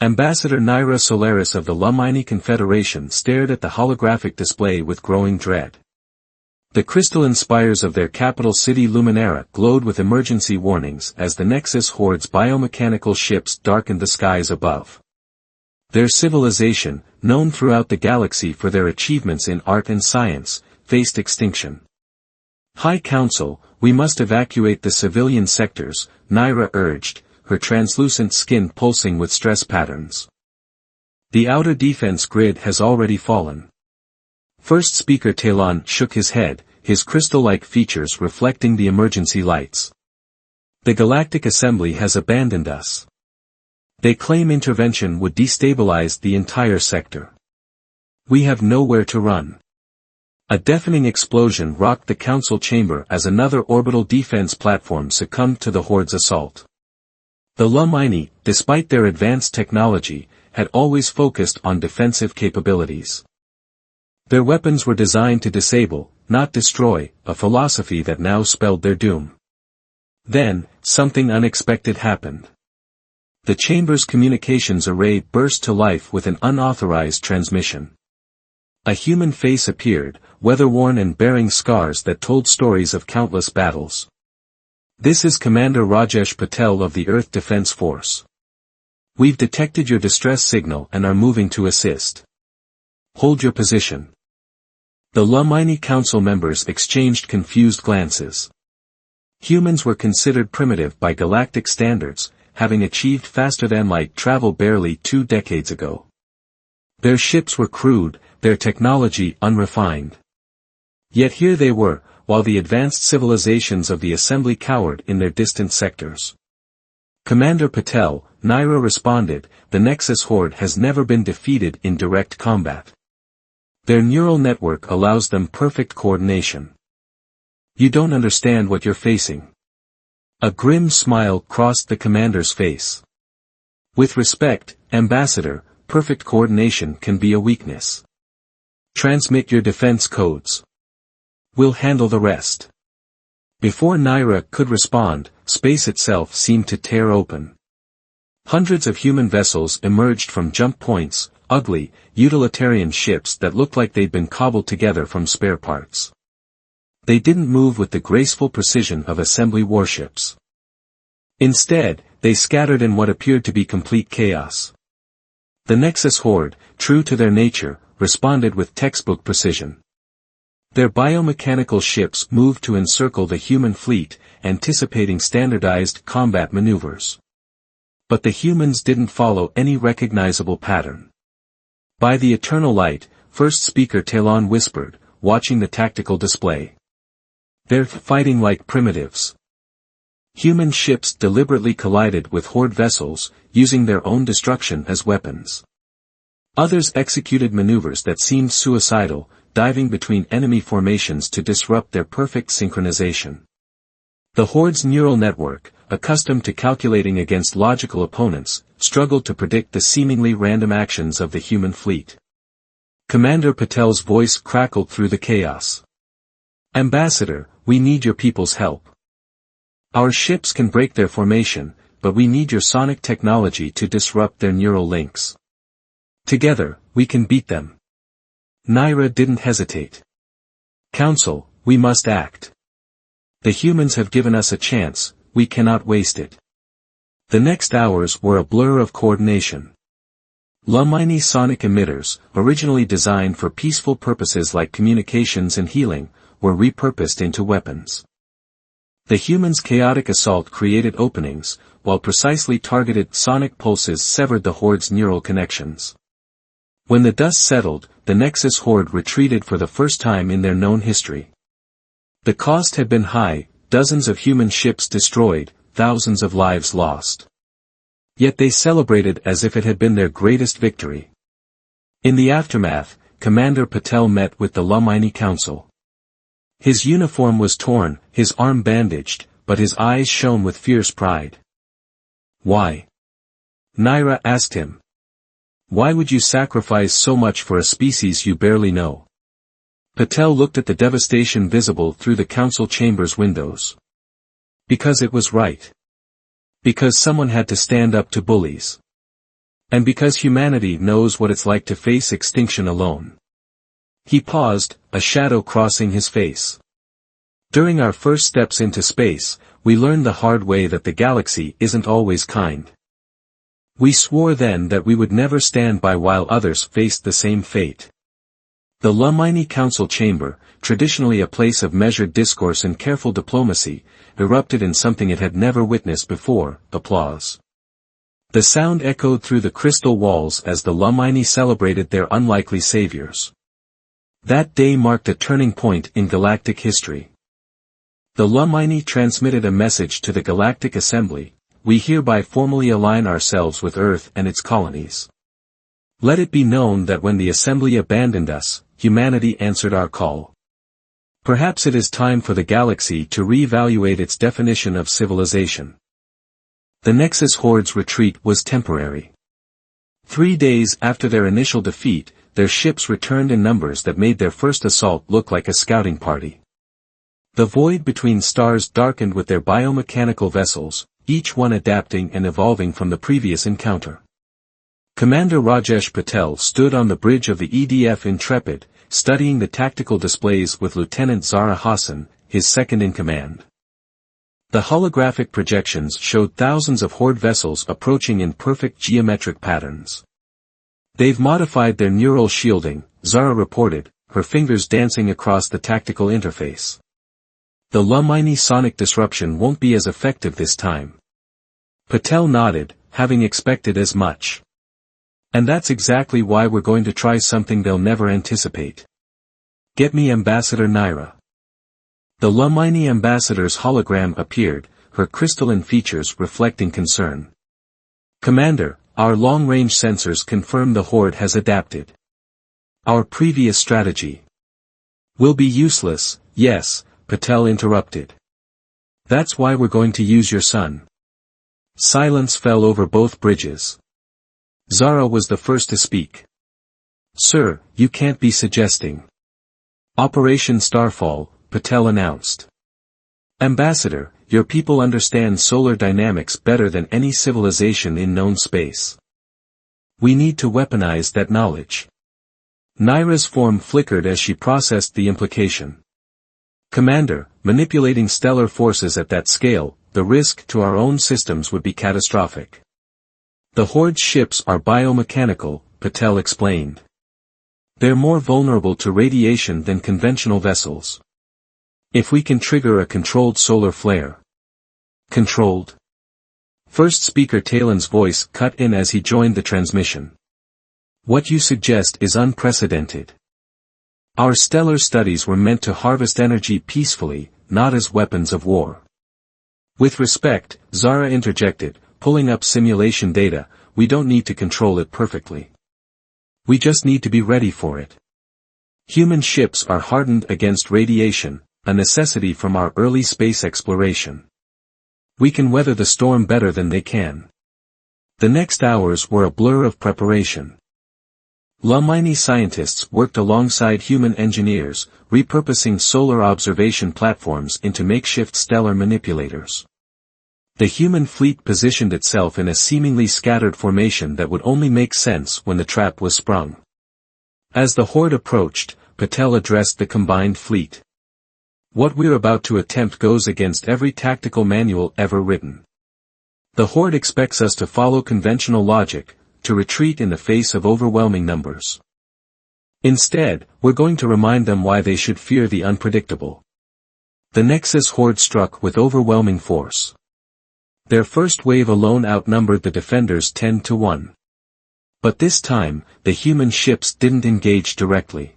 Ambassador Naira Solaris of the Lumini Confederation stared at the holographic display with growing dread. The crystalline spires of their capital city Luminara glowed with emergency warnings as the Nexus Horde's biomechanical ships darkened the skies above. Their civilization, known throughout the galaxy for their achievements in art and science, faced extinction. High Council, we must evacuate the civilian sectors, Naira urged, her translucent skin pulsing with stress patterns. The outer defense grid has already fallen. First Speaker Talon shook his head, his crystal-like features reflecting the emergency lights. The Galactic Assembly has abandoned us. They claim intervention would destabilize the entire sector. We have nowhere to run. A deafening explosion rocked the council chamber as another orbital defense platform succumbed to the Horde's assault. The Lumini, despite their advanced technology, had always focused on defensive capabilities. Their weapons were designed to disable, not destroy, a philosophy that now spelled their doom. Then, something unexpected happened. The chamber's communications array burst to life with an unauthorized transmission. A human face appeared, weather-worn and bearing scars that told stories of countless battles. This is Commander Rajesh Patel of the Earth Defense Force. We've detected your distress signal and are moving to assist. Hold your position. The Lumini Council members exchanged confused glances. Humans were considered primitive by galactic standards, having achieved faster-than-light travel barely 2 decades ago. Their ships were crude, their technology unrefined. Yet here they were, while the advanced civilizations of the Assembly cowered in their distant sectors. Commander Patel, Naira responded, the Nexus Horde has never been defeated in direct combat. Their neural network allows them perfect coordination. You don't understand what you're facing. A grim smile crossed the commander's face. With respect, Ambassador, perfect coordination can be a weakness. Transmit your defense codes. We'll handle the rest. Before Naira could respond, space itself seemed to tear open. Hundreds of human vessels emerged from jump points, ugly, utilitarian ships that looked like they'd been cobbled together from spare parts. They didn't move with the graceful precision of assembly warships. Instead, they scattered in what appeared to be complete chaos. The Nexus Horde, true to their nature, responded with textbook precision. Their biomechanical ships moved to encircle the human fleet, anticipating standardized combat maneuvers. But the humans didn't follow any recognizable pattern. By the eternal light, First Speaker Talon whispered, watching the tactical display. They're fighting like primitives. Human ships deliberately collided with Horde vessels, using their own destruction as weapons. Others executed maneuvers that seemed suicidal, diving between enemy formations to disrupt their perfect synchronization. The Horde's neural network, accustomed to calculating against logical opponents, struggled to predict the seemingly random actions of the human fleet. Commander Patel's voice crackled through the chaos. Ambassador, we need your people's help. Our ships can break their formation, but we need your sonic technology to disrupt their neural links. Together, we can beat them. Naira didn't hesitate. Council, we must act. The humans have given us a chance, we cannot waste it. The next hours were a blur of coordination. Lumini sonic emitters, originally designed for peaceful purposes like communications and healing, were repurposed into weapons. The humans' chaotic assault created openings, while precisely targeted sonic pulses severed the Horde's neural connections. When the dust settled, the Nexus Horde retreated for the first time in their known history. The cost had been high, dozens of human ships destroyed, thousands of lives lost. Yet they celebrated as if it had been their greatest victory. In the aftermath, Commander Patel met with the Lumini Council. His uniform was torn, his arm bandaged, but his eyes shone with fierce pride. Why? Naira asked him. Why would you sacrifice so much for a species you barely know? Patel looked at the devastation visible through the council chamber's windows. Because it was right. Because someone had to stand up to bullies. And because humanity knows what it's like to face extinction alone. He paused, a shadow crossing his face. During our first steps into space, we learned the hard way that the galaxy isn't always kind. We swore then that we would never stand by while others faced the same fate. The Lumini Council chamber, traditionally a place of measured discourse and careful diplomacy, erupted in something it had never witnessed before, applause. The sound echoed through the crystal walls as the Lumini celebrated their unlikely saviors. That day marked a turning point in galactic history. The Lumini transmitted a message to the Galactic Assembly: we hereby formally align ourselves with Earth and its colonies. Let it be known that when the Assembly abandoned us, humanity answered our call. Perhaps it is time for the galaxy to re-evaluate its definition of civilization. The Nexus Horde's retreat was temporary. 3 days after their initial defeat, their ships returned in numbers that made their first assault look like a scouting party. The void between stars darkened with their biomechanical vessels, each one adapting and evolving from the previous encounter. Commander Rajesh Patel stood on the bridge of the EDF Intrepid, studying the tactical displays with Lieutenant Zara Hassan, his second-in-command. The holographic projections showed thousands of Horde vessels approaching in perfect geometric patterns. They've modified their neural shielding, Zara reported, her fingers dancing across the tactical interface. The Lumini sonic disruption won't be as effective this time. Patel nodded, having expected as much. And that's exactly why we're going to try something they'll never anticipate. Get me Ambassador Naira. The Lumini ambassador's hologram appeared, her crystalline features reflecting concern. Commander, our long-range sensors confirm the Horde has adapted. Our previous strategy will be useless, yes, Patel interrupted. That's why we're going to use your son. Silence fell over both bridges. Zara was the first to speak. Sir, you can't be suggesting. Operation Starfall, Patel announced. Ambassador, your people understand solar dynamics better than any civilization in known space. We need to weaponize that knowledge. Naira's form flickered as she processed the implication. Commander, manipulating stellar forces at that scale, the risk to our own systems would be catastrophic. The Horde ships are biomechanical, Patel explained. They're more vulnerable to radiation than conventional vessels. If we can trigger a controlled solar flare. Controlled? First speaker Talon's voice cut in as he joined the transmission. What you suggest is unprecedented. Our stellar studies were meant to harvest energy peacefully, not as weapons of war. With respect, Zara interjected, pulling up simulation data, we don't need to control it perfectly. We just need to be ready for it. Human ships are hardened against radiation, a necessity from our early space exploration. We can weather the storm better than they can. The next hours were a blur of preparation. Lumini scientists worked alongside human engineers, repurposing solar observation platforms into makeshift stellar manipulators. The human fleet positioned itself in a seemingly scattered formation that would only make sense when the trap was sprung. As the Horde approached, Patel addressed the combined fleet. What we're about to attempt goes against every tactical manual ever written. The Horde expects us to follow conventional logic, to retreat in the face of overwhelming numbers. Instead, we're going to remind them why they should fear the unpredictable. The Nexus Horde struck with overwhelming force. Their first wave alone outnumbered the defenders 10-1. But this time, the human ships didn't engage directly.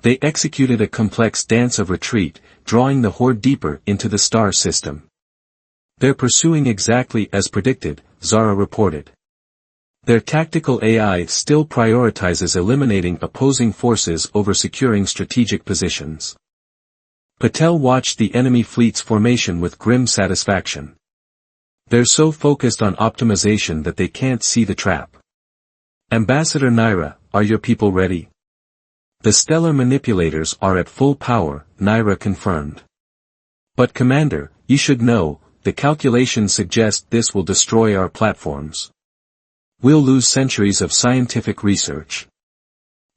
They executed a complex dance of retreat, drawing the Horde deeper into the star system. They're pursuing exactly as predicted, Zara reported. Their tactical AI still prioritizes eliminating opposing forces over securing strategic positions. Patel watched the enemy fleet's formation with grim satisfaction. They're so focused on optimization that they can't see the trap. Ambassador Naira, are your people ready? The stellar manipulators are at full power, Naira confirmed. But Commander, you should know, the calculations suggest this will destroy our platforms. We'll lose centuries of scientific research.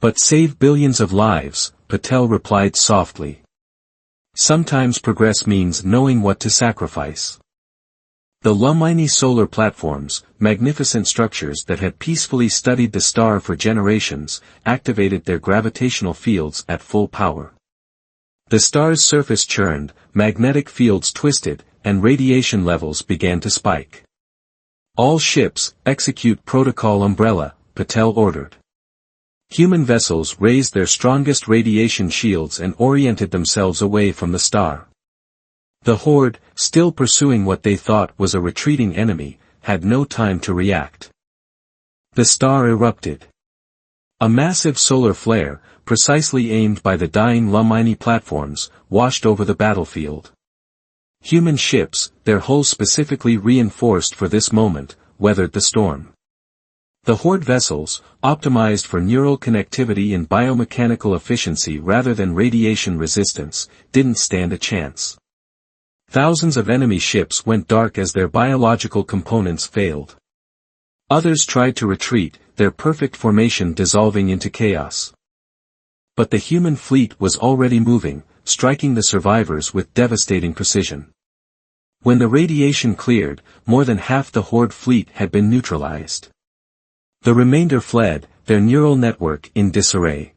But save billions of lives, Patel replied softly. Sometimes progress means knowing what to sacrifice. The Lumini solar platforms, magnificent structures that had peacefully studied the star for generations, activated their gravitational fields at full power. The star's surface churned, magnetic fields twisted, and radiation levels began to spike. All ships, execute Protocol Umbrella, Patel ordered. Human vessels raised their strongest radiation shields and oriented themselves away from the star. The Horde, still pursuing what they thought was a retreating enemy, had no time to react. The star erupted. A massive solar flare, precisely aimed by the dying Lumini platforms, washed over the battlefield. Human ships, their hulls specifically reinforced for this moment, weathered the storm. The Horde vessels, optimized for neural connectivity and biomechanical efficiency rather than radiation resistance, didn't stand a chance. Thousands of enemy ships went dark as their biological components failed. Others tried to retreat, their perfect formation dissolving into chaos. But the human fleet was already moving, striking the survivors with devastating precision. When the radiation cleared, more than half the Horde fleet had been neutralized. The remainder fled, their neural network in disarray.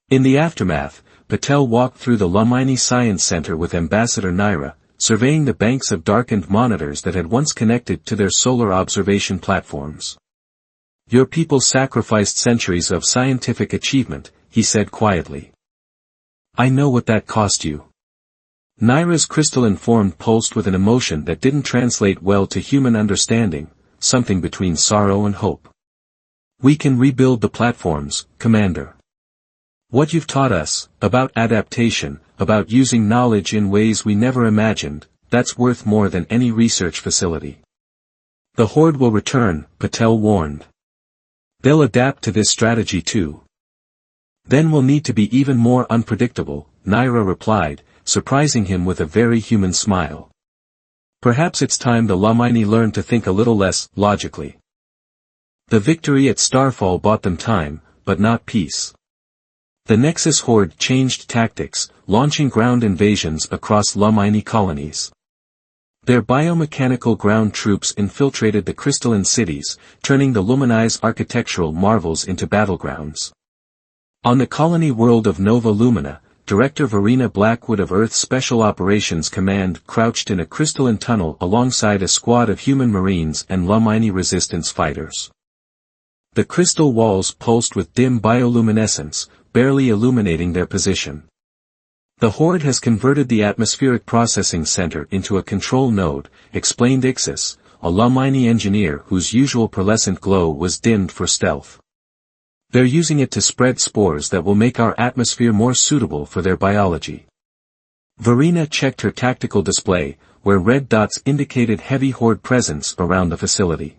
In the aftermath, Patel walked through the Lumini Science Center with Ambassador Naira, surveying the banks of darkened monitors that had once connected to their solar observation platforms. Your people sacrificed centuries of scientific achievement, he said quietly. I know what that cost you. Naira's crystalline form pulsed with an emotion that didn't translate well to human understanding, something between sorrow and hope. We can rebuild the platforms, Commander. What you've taught us, about adaptation, about using knowledge in ways we never imagined, that's worth more than any research facility. The Horde will return, Patel warned. They'll adapt to this strategy too. Then we'll need to be even more unpredictable, Naira replied, surprising him with a very human smile. Perhaps it's time the Lumini learned to think a little less logically. The victory at Starfall bought them time, but not peace. The Nexus Horde changed tactics, launching ground invasions across Lumini colonies. Their biomechanical ground troops infiltrated the crystalline cities, turning the Lumini's architectural marvels into battlegrounds. On the colony world of Nova Lumina, Director Verena Blackwood of Earth's Special Operations Command crouched in a crystalline tunnel alongside a squad of human marines and Lumini resistance fighters. The crystal walls pulsed with dim bioluminescence, barely illuminating their position. The Horde has converted the atmospheric processing center into a control node, explained Ixis, a Lumini engineer whose usual pearlescent glow was dimmed for stealth. They're using it to spread spores that will make our atmosphere more suitable for their biology. Verena checked her tactical display, where red dots indicated heavy Horde presence around the facility.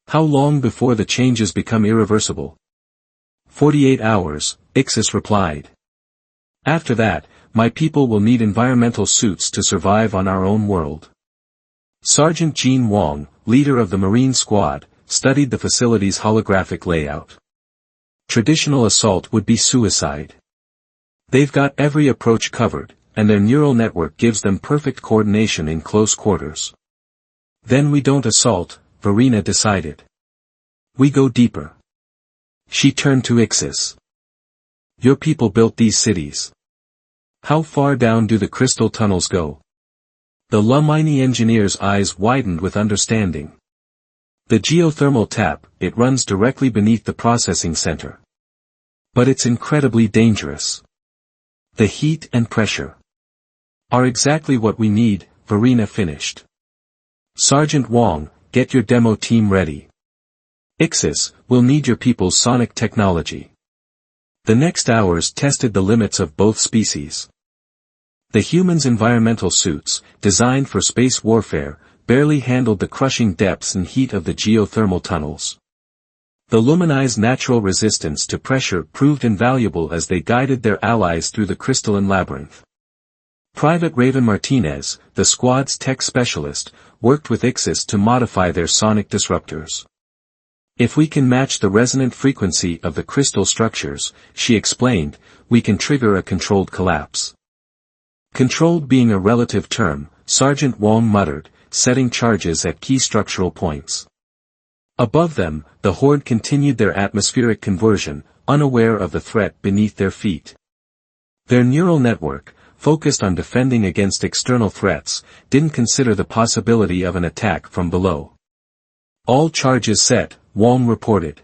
How long before the changes become irreversible? 48 hours, Ixis replied. After that, my people will need environmental suits to survive on our own world. Sergeant Jean Wong, leader of the Marine Squad, studied the facility's holographic layout. Traditional assault would be suicide. They've got every approach covered, and their neural network gives them perfect coordination in close quarters. Then we don't assault, Verena decided. We go deeper. She turned to Ixis. Your people built these cities. How far down do the crystal tunnels go? The Lumini engineer's eyes widened with understanding. The geothermal tap, it runs directly beneath the processing center. But it's incredibly dangerous. The heat and pressure are exactly what we need, Verena finished. Sergeant Wong, get your demo team ready. Ixis, we'll need your people's sonic technology. The next hours tested the limits of both species. The humans' environmental suits, designed for space warfare, barely handled the crushing depths and heat of the geothermal tunnels. The Lumini's natural resistance to pressure proved invaluable as they guided their allies through the crystalline labyrinth. Private Raven Martinez, the squad's tech specialist, worked with Ixis to modify their sonic disruptors. If we can match the resonant frequency of the crystal structures, she explained, we can trigger a controlled collapse. Controlled being a relative term, Sergeant Wong muttered, setting charges at key structural points. Above them, the Horde continued their atmospheric conversion, unaware of the threat beneath their feet. Their neural network, focused on defending against external threats, didn't consider the possibility of an attack from below. All charges set, Wong reported.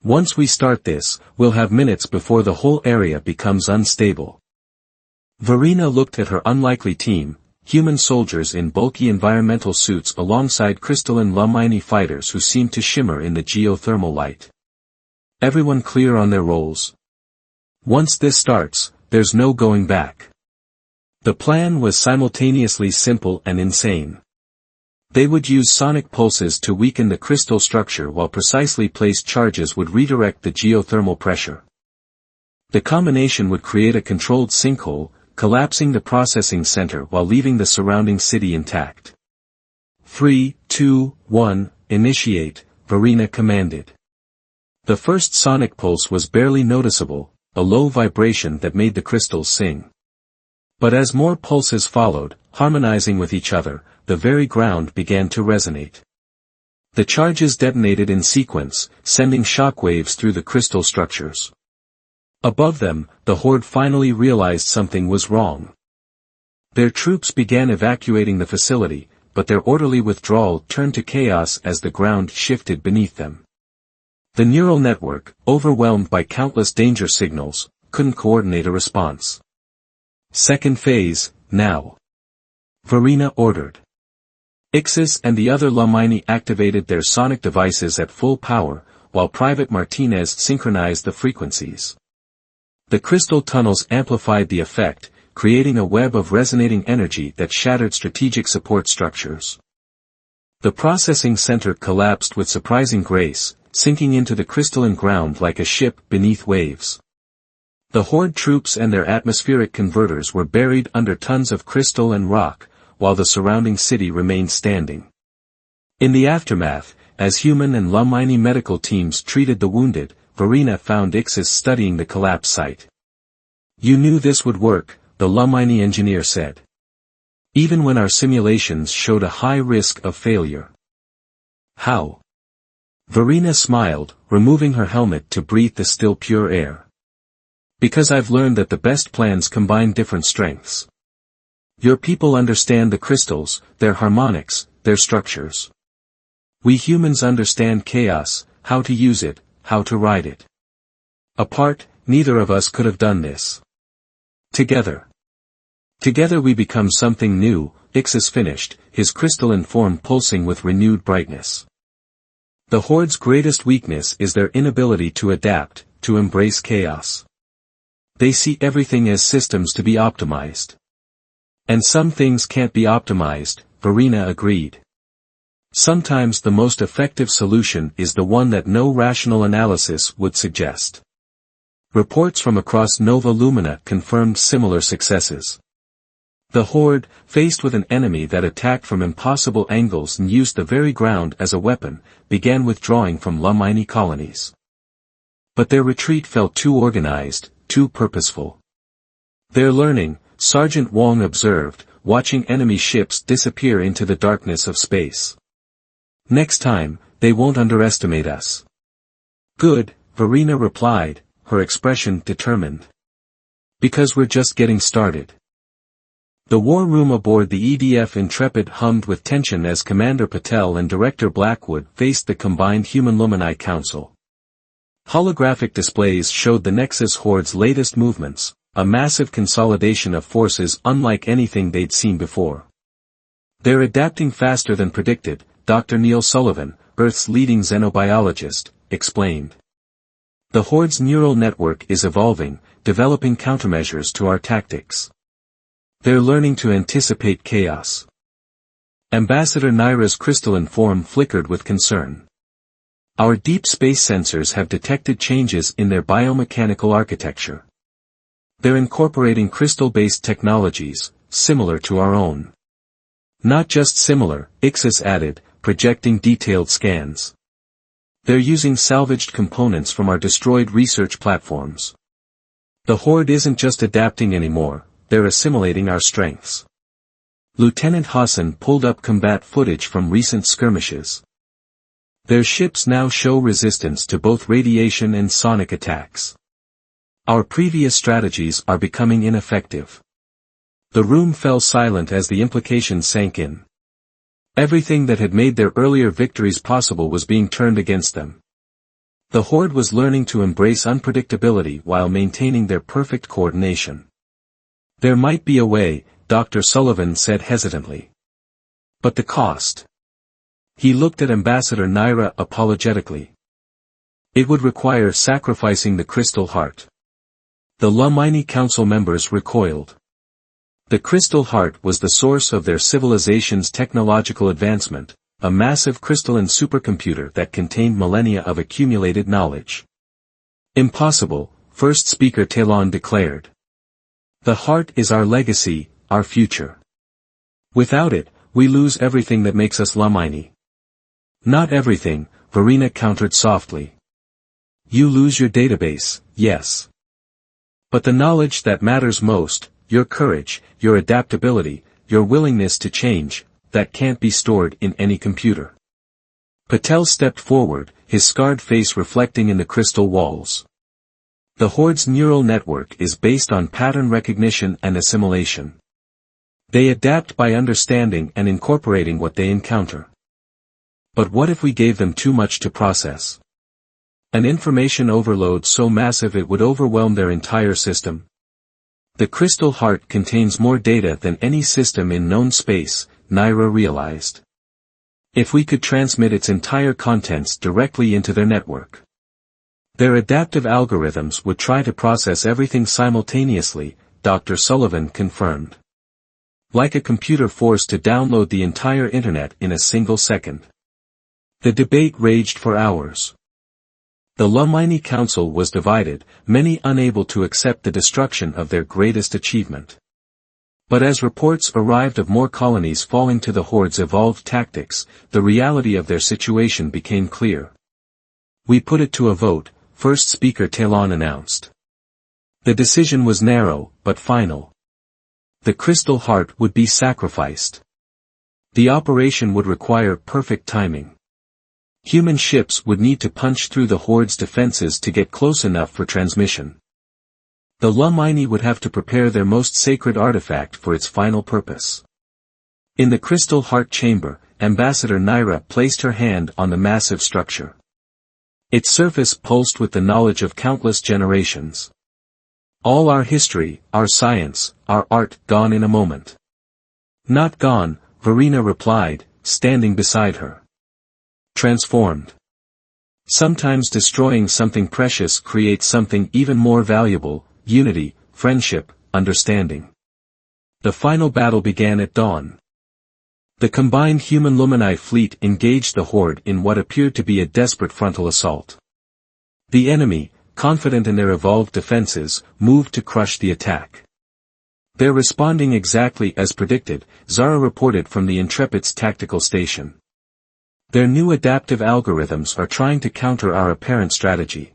Once we start this, we'll have minutes before the whole area becomes unstable. Verena looked at her unlikely team, human soldiers in bulky environmental suits alongside crystalline Lumini fighters who seemed to shimmer in the geothermal light. Everyone clear on their roles. Once this starts, there's no going back. The plan was simultaneously simple and insane. They would use sonic pulses to weaken the crystal structure while precisely placed charges would redirect the geothermal pressure. The combination would create a controlled sinkhole, collapsing the processing center while leaving the surrounding city intact. 3, 2, 1, initiate, Verena commanded. The first sonic pulse was barely noticeable, a low vibration that made the crystals sing. But as more pulses followed, harmonizing with each other, the very ground began to resonate. The charges detonated in sequence, sending shockwaves through the crystal structures. Above them, the Horde finally realized something was wrong. Their troops began evacuating the facility, but their orderly withdrawal turned to chaos as the ground shifted beneath them. The neural network, overwhelmed by countless danger signals, couldn't coordinate a response. Second phase, now. Verena ordered. Ixis and the other Lumini activated their sonic devices at full power, while Private Martinez synchronized the frequencies. The crystal tunnels amplified the effect, creating a web of resonating energy that shattered strategic support structures. The processing center collapsed with surprising grace, sinking into the crystalline ground like a ship beneath waves. The Horde troops and their atmospheric converters were buried under tons of crystal and rock, while the surrounding city remained standing. In the aftermath, as human and Lumini medical teams treated the wounded, Verena found Ixis studying the collapse site. You knew this would work, the Lumini engineer said. Even when our simulations showed a high risk of failure. How? Verena smiled, removing her helmet to breathe the still pure air. Because I've learned that the best plans combine different strengths. Your people understand the crystals, their harmonics, their structures. We humans understand chaos, how to use it, how to ride it. Apart, neither of us could have done this. Together. Together we become something new, Ixis finished, his crystalline form pulsing with renewed brightness. The Horde's greatest weakness is their inability to adapt, to embrace chaos. They see everything as systems to be optimized. And some things can't be optimized, Verena agreed. Sometimes the most effective solution is the one that no rational analysis would suggest. Reports from across Nova Lumina confirmed similar successes. The Horde, faced with an enemy that attacked from impossible angles and used the very ground as a weapon, began withdrawing from Lumini colonies. But their retreat felt too organized, too purposeful. They're learning, Sergeant Wong observed, watching enemy ships disappear into the darkness of space. Next time, they won't underestimate us. Good, Verena replied, her expression determined. Because we're just getting started. The war room aboard the EDF Intrepid hummed with tension as Commander Patel and Director Blackwood faced the combined Human Lumini Council. Holographic displays showed the Nexus Horde's latest movements, a massive consolidation of forces unlike anything they'd seen before. They're adapting faster than predicted, Dr. Neil Sullivan, Earth's leading xenobiologist, explained. The Horde's neural network is evolving, developing countermeasures to our tactics. They're learning to anticipate chaos. Ambassador Naira's crystalline form flickered with concern. Our deep space sensors have detected changes in their biomechanical architecture. They're incorporating crystal-based technologies, similar to our own. Not just similar, Ixis added, projecting detailed scans. They're using salvaged components from our destroyed research platforms. The Horde isn't just adapting anymore, they're assimilating our strengths. Lieutenant Hassan pulled up combat footage from recent skirmishes. Their ships now show resistance to both radiation and sonic attacks. Our previous strategies are becoming ineffective. The room fell silent as the implications sank in. Everything that had made their earlier victories possible was being turned against them. The Horde was learning to embrace unpredictability while maintaining their perfect coordination. There might be a way, Dr. Sullivan said hesitantly. But the cost? He looked at Ambassador Naira apologetically. It would require sacrificing the Crystal Heart. The Lumini Council members recoiled. The Crystal Heart was the source of their civilization's technological advancement, a massive crystalline supercomputer that contained millennia of accumulated knowledge. Impossible, First Speaker Talon declared. The Heart is our legacy, our future. Without it, we lose everything that makes us Lumini. Not everything, Verena countered softly. You lose your database, yes. But the knowledge that matters most, your courage, your adaptability, your willingness to change, that can't be stored in any computer. Patel stepped forward, his scarred face reflecting in the crystal walls. The Horde's neural network is based on pattern recognition and assimilation. They adapt by understanding and incorporating what they encounter. But what if we gave them too much to process? An information overload so massive it would overwhelm their entire system? The Crystal Heart contains more data than any system in known space, Naira realized. If we could transmit its entire contents directly into their network. Their adaptive algorithms would try to process everything simultaneously, Dr. Sullivan confirmed. Like a computer forced to download the entire internet in a single second. The debate raged for hours. The Lumini Council was divided, many unable to accept the destruction of their greatest achievement. But as reports arrived of more colonies falling to the Horde's evolved tactics, the reality of their situation became clear. We put it to a vote, First Speaker Talon announced. The decision was narrow, but final. The Crystal Heart would be sacrificed. The operation would require perfect timing. Human ships would need to punch through the Horde's defenses to get close enough for transmission. The Lumini would have to prepare their most sacred artifact for its final purpose. In the Crystal Heart chamber, Ambassador Naira placed her hand on the massive structure. Its surface pulsed with the knowledge of countless generations. All our history, our science, our art gone in a moment. Not gone, Verena replied, standing beside her. Transformed. Sometimes destroying something precious creates something even more valuable, unity, friendship, understanding. The final battle began at dawn. The combined human Lumini fleet engaged the Horde in what appeared to be a desperate frontal assault. The enemy, confident in their evolved defenses, moved to crush the attack. They're responding exactly as predicted, Zara reported from the Intrepid's tactical station. Their new adaptive algorithms are trying to counter our apparent strategy.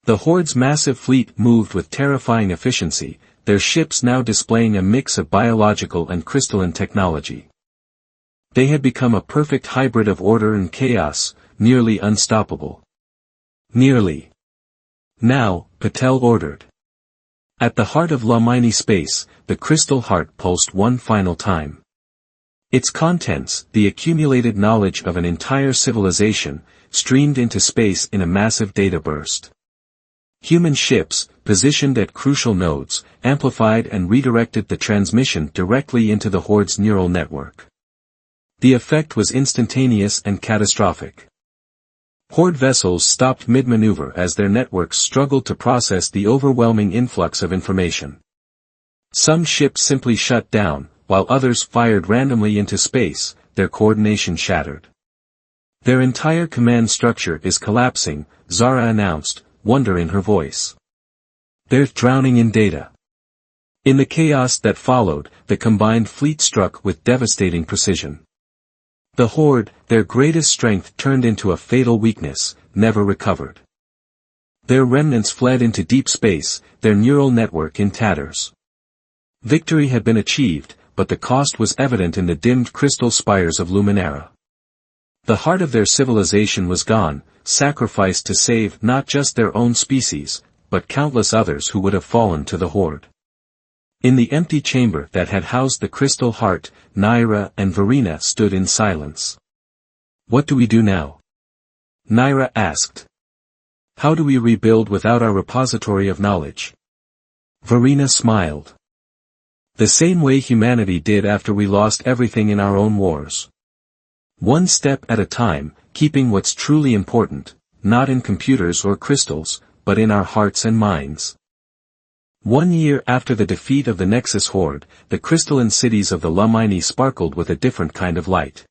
The Horde's massive fleet moved with terrifying efficiency, their ships now displaying a mix of biological and crystalline technology. They had become a perfect hybrid of order and chaos, nearly unstoppable. Nearly. Now, Patel ordered. At the heart of Lumini space, the Crystal Heart pulsed one final time. Its contents, the accumulated knowledge of an entire civilization, streamed into space in a massive data burst. Human ships, positioned at crucial nodes, amplified and redirected the transmission directly into the Horde's neural network. The effect was instantaneous and catastrophic. Horde vessels stopped mid-maneuver as their networks struggled to process the overwhelming influx of information. Some ships simply shut down, while others fired randomly into space, their coordination shattered. Their entire command structure is collapsing, Zara announced, wonder in her voice. They're drowning in data. In the chaos that followed, the combined fleet struck with devastating precision. The Horde, their greatest strength turned into a fatal weakness, never recovered. Their remnants fled into deep space, their neural network in tatters. Victory had been achieved, but the cost was evident in the dimmed crystal spires of Luminera. The heart of their civilization was gone, sacrificed to save not just their own species, but countless others who would have fallen to the Horde. In the empty chamber that had housed the crystal heart, Naira and Verena stood in silence. "What do we do now?" Naira asked. "How do we rebuild without our repository of knowledge?" Verena smiled. "The same way humanity did after we lost everything in our own wars. One step at a time, keeping what's truly important, not in computers or crystals, but in our hearts and minds." 1 year after the defeat of the Nexus Horde, the crystalline cities of the Lumini sparkled with a different kind of light.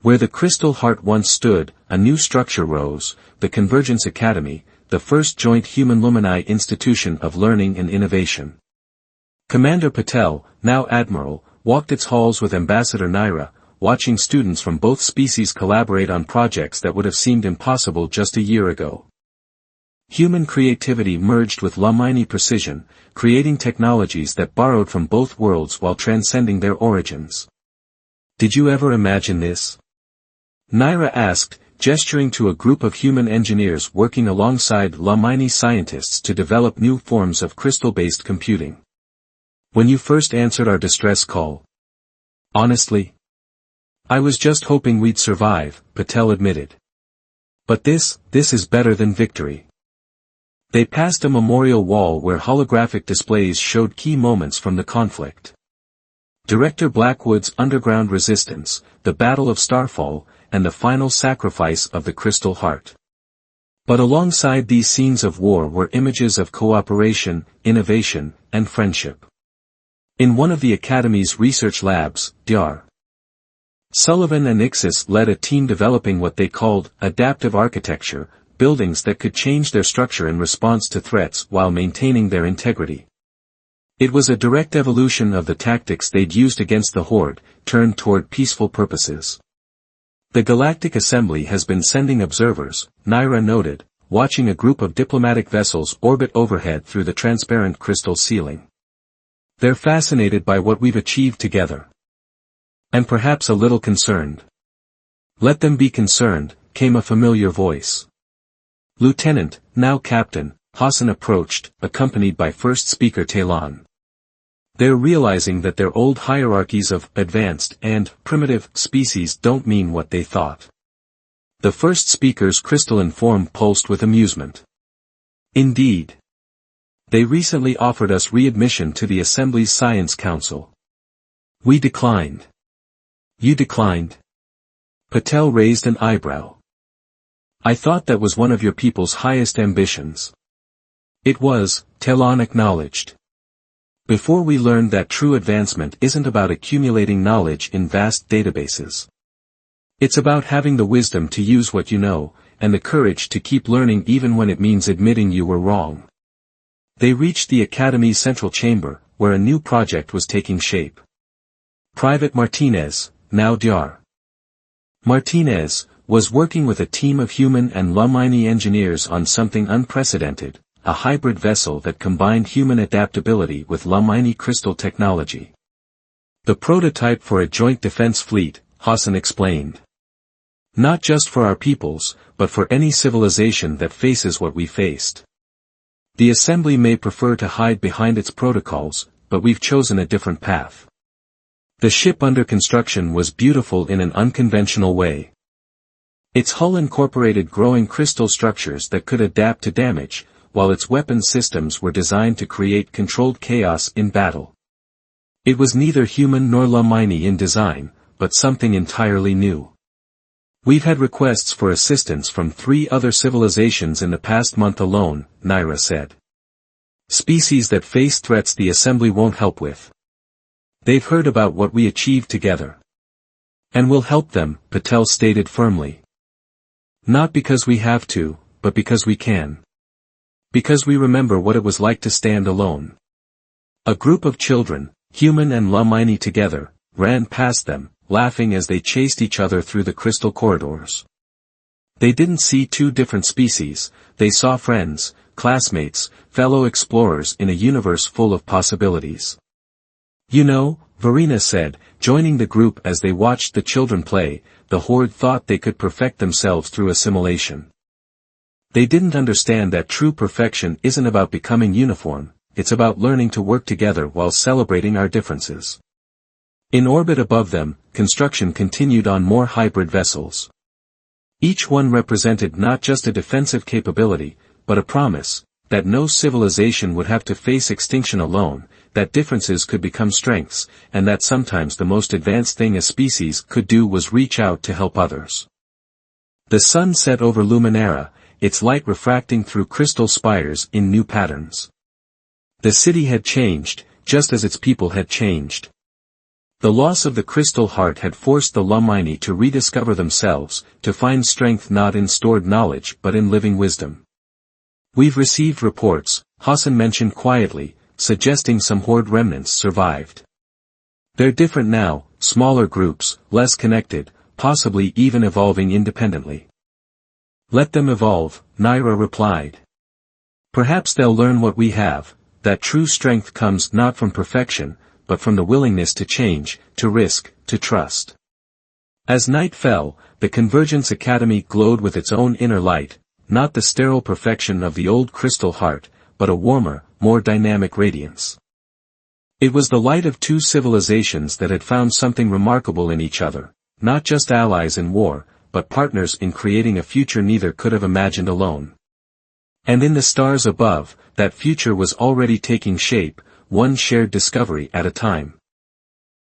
Where the Crystal Heart once stood, a new structure rose, the Convergence Academy, the first joint human Lumini institution of learning and innovation. Commander Patel, now Admiral, walked its halls with Ambassador Naira, watching students from both species collaborate on projects that would have seemed impossible just a year ago. Human creativity merged with Lumini precision, creating technologies that borrowed from both worlds while transcending their origins. "Did you ever imagine this?" Naira asked, gesturing to a group of human engineers working alongside Lumini scientists to develop new forms of crystal-based computing. "When you first answered our distress call?" "Honestly, I was just hoping we'd survive," Patel admitted. "But this is better than victory." They passed a memorial wall where holographic displays showed key moments from the conflict. Director Blackwood's underground resistance, the Battle of Starfall, and the final sacrifice of the Crystal Heart. But alongside these scenes of war were images of cooperation, innovation, and friendship. In one of the Academy's research labs, Dr. Sullivan and Ixis led a team developing what they called adaptive architecture, buildings that could change their structure in response to threats while maintaining their integrity. It was a direct evolution of the tactics they'd used against the Horde, turned toward peaceful purposes. "The Galactic Assembly has been sending observers," Naira noted, watching a group of diplomatic vessels orbit overhead through the transparent crystal ceiling. "They're fascinated by what we've achieved together. And perhaps a little concerned." "Let them be concerned," came a familiar voice. Lieutenant, now Captain, Hassan approached, accompanied by First Speaker Talon. "They're realizing that their old hierarchies of advanced and primitive species don't mean what they thought." The First Speaker's crystalline form pulsed with amusement. "Indeed. They recently offered us readmission to the Assembly's Science Council. We declined." "You declined?" Patel raised an eyebrow. "I thought that was one of your people's highest ambitions." "It was," Talon acknowledged. "Before we learned that true advancement isn't about accumulating knowledge in vast databases. It's about having the wisdom to use what you know, and the courage to keep learning even when it means admitting you were wrong." They reached the Academy's central chamber, where a new project was taking shape. Private Martinez, now Dr. Martinez, was working with a team of human and Lumini engineers on something unprecedented, a hybrid vessel that combined human adaptability with Lumini crystal technology. "The prototype for a joint defense fleet," Hassan explained. "Not just for our peoples, but for any civilization that faces what we faced. The Assembly may prefer to hide behind its protocols, but we've chosen a different path." The ship under construction was beautiful in an unconventional way. Its hull incorporated growing crystal structures that could adapt to damage, while its weapon systems were designed to create controlled chaos in battle. It was neither human nor Lumini in design, but something entirely new. "We've had requests for assistance from 3 other civilizations in the past month alone," Naira said. "Species that face threats the Assembly won't help with. They've heard about what we achieved together. And we'll help them," Patel stated firmly. "Not because we have to, but because we can. Because we remember what it was like to stand alone." A group of children, human and Lumini together, ran past them, laughing as they chased each other through the crystal corridors. They didn't see two different species, they saw friends, classmates, fellow explorers in a universe full of possibilities. You know, Verena said, joining the group as they watched the children play, the horde thought they could perfect themselves through assimilation. They didn't understand that true perfection isn't about becoming uniform, it's about learning to work together while celebrating our differences. In orbit above them, construction continued on more hybrid vessels. Each one represented not just a defensive capability, but a promise, that no civilization would have to face extinction alone, that differences could become strengths, and that sometimes the most advanced thing a species could do was reach out to help others. The sun set over Luminara, its light refracting through crystal spires in new patterns. The city had changed, just as its people had changed. The loss of the crystal heart had forced the Lumini to rediscover themselves, to find strength not in stored knowledge but in living wisdom. We've received reports, Hassan mentioned quietly, suggesting some horde remnants survived. They're different now, smaller groups, less connected, possibly even evolving independently. Let them evolve, Naira replied. Perhaps they'll learn what we have, that true strength comes not from perfection, but from the willingness to change, to risk, to trust. As night fell, the Convergence Academy glowed with its own inner light, not the sterile perfection of the old crystal heart, but a warmer, more dynamic radiance. It was the light of two civilizations that had found something remarkable in each other, not just allies in war, but partners in creating a future neither could have imagined alone. And in the stars above, that future was already taking shape, one shared discovery at a time.